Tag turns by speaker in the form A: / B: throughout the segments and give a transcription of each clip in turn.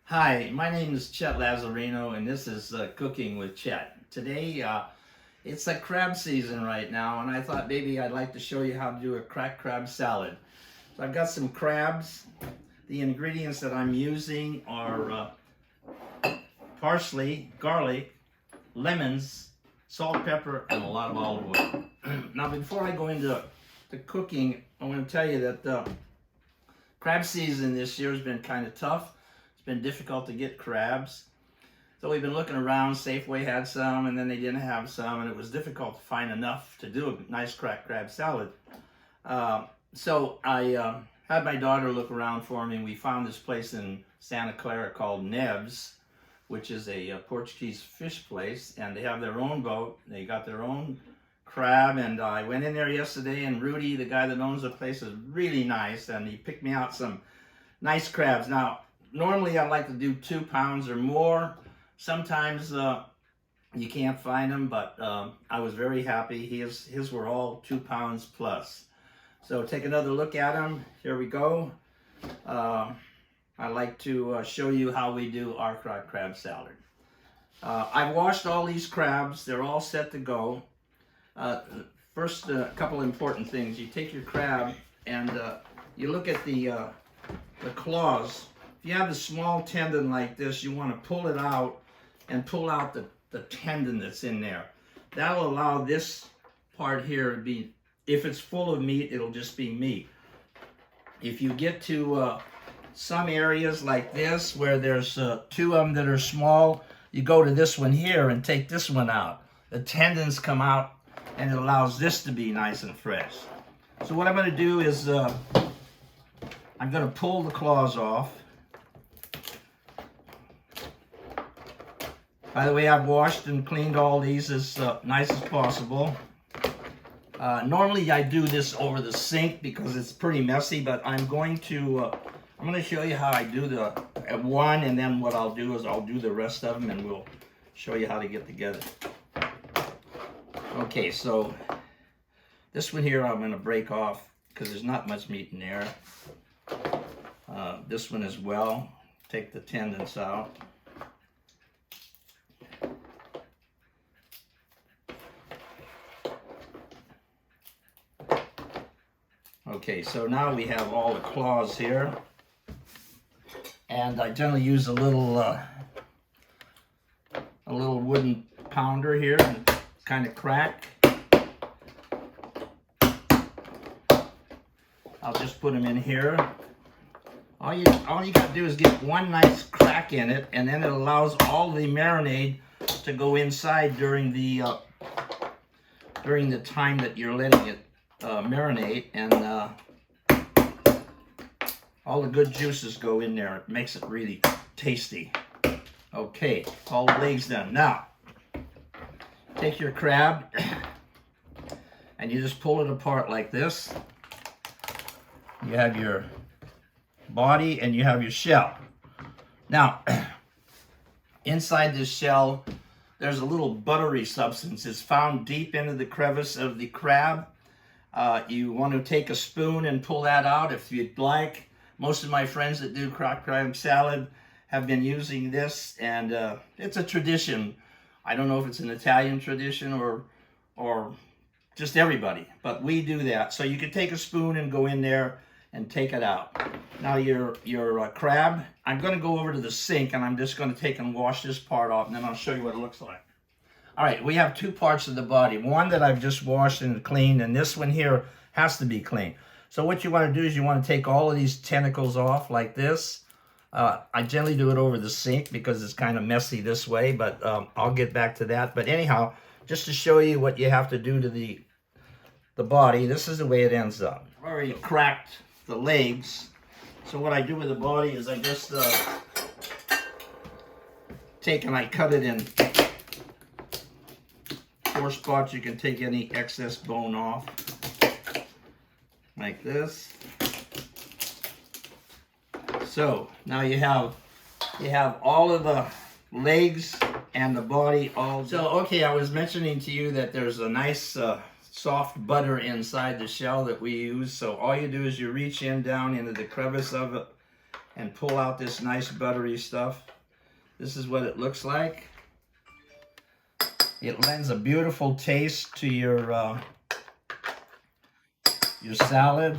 A: Hi, my name is Chet Lazzarino, and this is Cooking with Chet. Today, it's a crab season right now, and I thought maybe I'd like to show you how to do a cracked crab salad. So I've got some crabs. The ingredients that I'm using are parsley, garlic, lemons, salt, pepper, and a lot of olive oil. Now, before I go into the cooking, I want to tell you that the crab season this year has been kind of tough. It's been difficult to get crabs. So we've been looking around. Safeway had some, and then they didn't have some, and it was difficult to find enough to do a nice cracked crab salad. So I had my daughter look around for me, and we found this place in Santa Clara called Neves, which is a Portuguese fish place, and they have their own boat. They got their own crab, and I went in there yesterday, and Rudy, the guy that owns the place, is really nice, and he picked me out some nice crabs. Now, normally I like to do 2 pounds or more. Sometimes you can't find them, but I was very happy. His were all 2 pounds plus. So take another look at them. Here we go. I'd like to show you how we do our cracked crab salad. I've washed all these crabs. They're all set to go. First, a couple important things. You take your crab and you look at the claws. If you have a small tendon like this, you want to pull it out and pull out the tendon that's in there. That'll allow this part here to be, if it's full of meat, it'll just be meat. If you get to some areas like this where there's 2 of them that are small, you go to this one here and take this one out. The tendons come out and it allows this to be nice and fresh. So what I'm going to do is I'm going to pull the claws off. By the way, I've washed and cleaned all these as nice as possible. Normally I do this over the sink because it's pretty messy, but I'm going to show you how I do the one, and then what I'll do is I'll do the rest of them and we'll show you how to get together. Okay, so this one here I'm going to break off because there's not much meat in there. This one as well. Take the tendons out. Okay, so now we have all the claws here, and I generally use a little wooden pounder here and kind of crack. I'll just put them in here. All you got to do is get one nice crack in it, and then it allows all the marinade to go inside during the time that you're letting it marinate, and all the good juices go in there. It makes it really tasty. Okay, all the legs done. Now, take your crab and you just pull it apart like this. You have your body and you have your shell. Now, inside this shell, there's a little buttery substance. It's found deep into the crevice of the crab. You want to take a spoon and pull that out if you'd like. Most of my friends that do cracked crab salad have been using this, and it's a tradition. I don't know if it's an Italian tradition or just everybody, but we do that. So you can take a spoon and go in there and take it out. Now your crab, I'm going to go over to the sink and I'm just going to take and wash this part off, and then I'll show you what it looks like. All right, we have 2 parts of the body. One that I've just washed and cleaned, and this one here has to be clean. So what you want to do is you want to take all of these tentacles off like this. I generally do it over the sink because it's kind of messy this way, but I'll get back to that. But anyhow, just to show you what you have to do to the body, this is the way it ends up. I've already cracked the legs. So what I do with the body is I just take and I cut it in 4 spots. You can take any excess bone off like this. So now you have all of the legs and the body all. So okay, I was mentioning to you that there's a nice soft butter inside the shell that we use. So all you do is you reach in down into the crevice of it and pull out this nice buttery stuff. This is what it looks like. It lends a beautiful taste to your salad.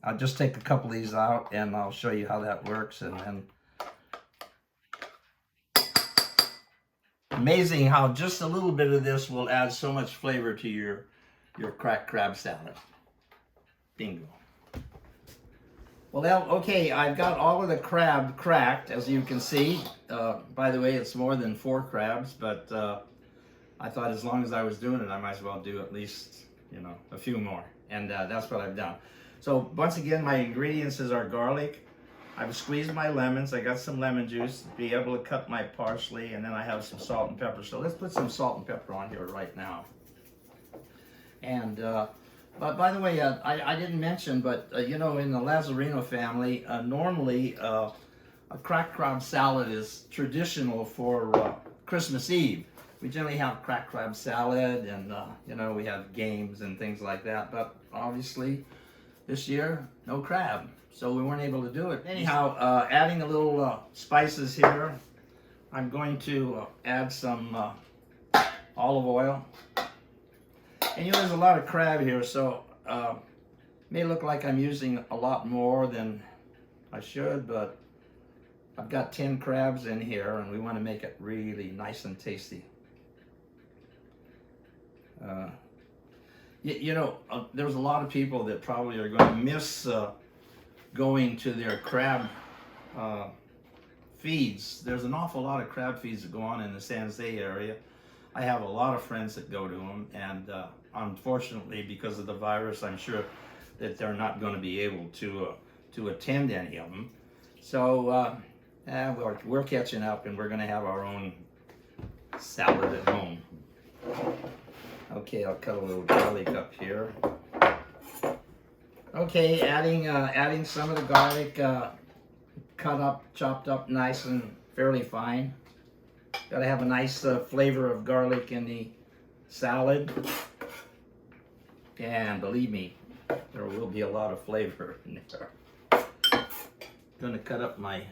A: I'll just take a couple of these out and I'll show you how that works. And then amazing how just a little bit of this will add so much flavor to your cracked crab salad. Bingo. Well, okay, I've got all of the crab cracked, as you can see. By the way, it's more than 4 crabs, but I thought as long as I was doing it, I might as well do at least, you know, a few more. And that's what I've done. So once again, my ingredients are garlic. I've squeezed my lemons. I got some lemon juice to be able to cut my parsley, and then I have some salt and pepper. So let's put some salt and pepper on here right now. And but by the way, I didn't mention, but you know, in the Lazzarino family, normally a cracked crab salad is traditional for Christmas Eve. We generally have cracked crab salad, and you know, we have games and things like that. But obviously, this year, no crab, so we weren't able to do it. Anyhow, adding a little spices here. I'm going to add some olive oil. And you know, there's a lot of crab here, so may look like I'm using a lot more than I should, but I've got 10 crabs in here, and we want to make it really nice and tasty. You know, there's a lot of people that probably are going to miss going to their crab feeds. There's an awful lot of crab feeds that go on in the San Jose area. I have a lot of friends that go to them, and unfortunately, because of the virus, I'm sure that they're not going to be able to attend any of them. So we're catching up, and we're going to have our own salad at home. Okay, I'll cut a little garlic up here. Okay, adding some of the garlic, cut up, chopped up nice and fairly fine. Got to have a nice flavor of garlic in the salad. And believe me, there will be a lot of flavor in there. Gonna cut up my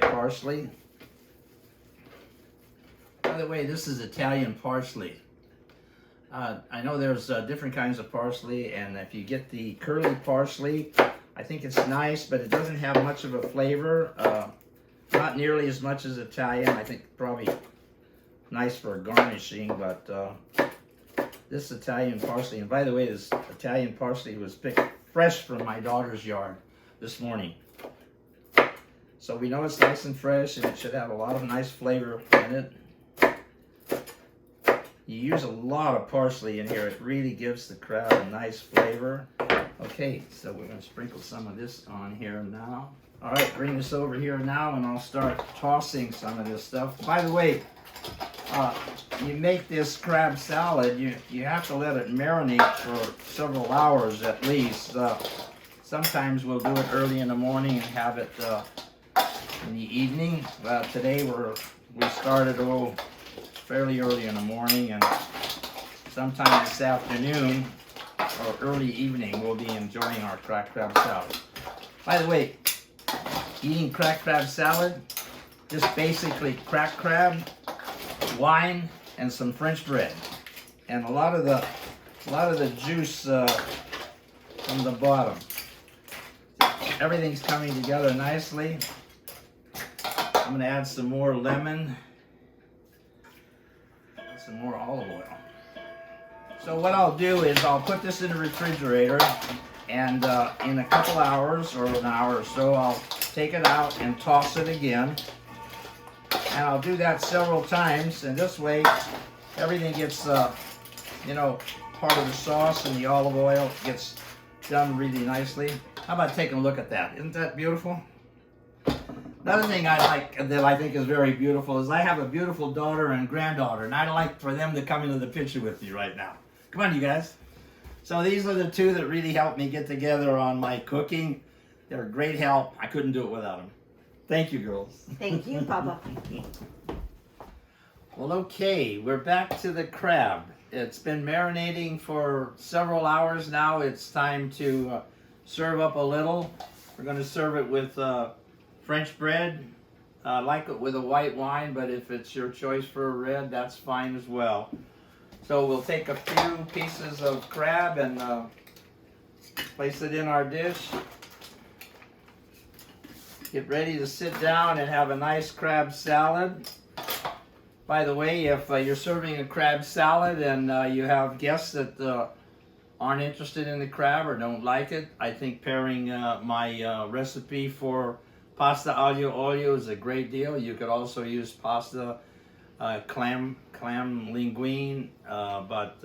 A: parsley. By the way, this is Italian parsley. I know there's different kinds of parsley, and if you get the curly parsley, I think it's nice, but it doesn't have much of a flavor. Not nearly as much as Italian. I think probably nice for garnishing, but this Italian parsley, and by the way, this Italian parsley was picked fresh from my daughter's yard this morning. So we know it's nice and fresh, and it should have a lot of nice flavor in it. You use a lot of parsley in here. It really gives the crab a nice flavor. Okay, so we're going to sprinkle some of this on here now. All right, bring this over here now, and I'll start tossing some of this stuff. By the way, you make this crab salad, you have to let it marinate for several hours at least. Sometimes we'll do it early in the morning and have it in the evening. Today we started fairly early in the morning, and sometime this afternoon or early evening we'll be enjoying our cracked crab salad. By the way, eating cracked crab salad, just basically cracked crab, wine, and some French bread, and a lot of the juice from the bottom. Everything's coming together nicely. I'm going to add some more lemon, some more olive oil. So what I'll do is I'll put this in the refrigerator, and in a couple hours or an hour or so, I'll take it out and toss it again. And I'll do that several times, and this way everything gets, you know, part of the sauce and the olive oil gets done really nicely. How about taking a look at that? Isn't that beautiful? Another thing I like that I think is very beautiful is I have a beautiful daughter and granddaughter, and I'd like for them to come into the picture with me right now. Come on, you guys. So these are the two that really helped me get together on my cooking. They're a great help. I couldn't do it without them. Thank you, girls.
B: Thank you, Papa.
A: Well, okay, we're back to the crab. It's been marinating for several hours now. It's time to serve up a little. We're going to serve it with French bread. I like it with a white wine, but if it's your choice for a red, that's fine as well. So we'll take a few pieces of crab and place it in our dish. Get ready to sit down and have a nice crab salad. By the way, if you're serving a crab salad and you have guests that aren't interested in the crab or don't like it, I think pairing my recipe for pasta aglio olio is a great deal. You could also use pasta clam linguine, but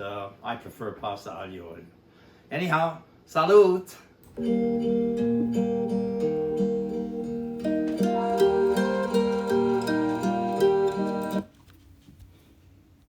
A: I prefer pasta aglio olio. Anyhow, salute!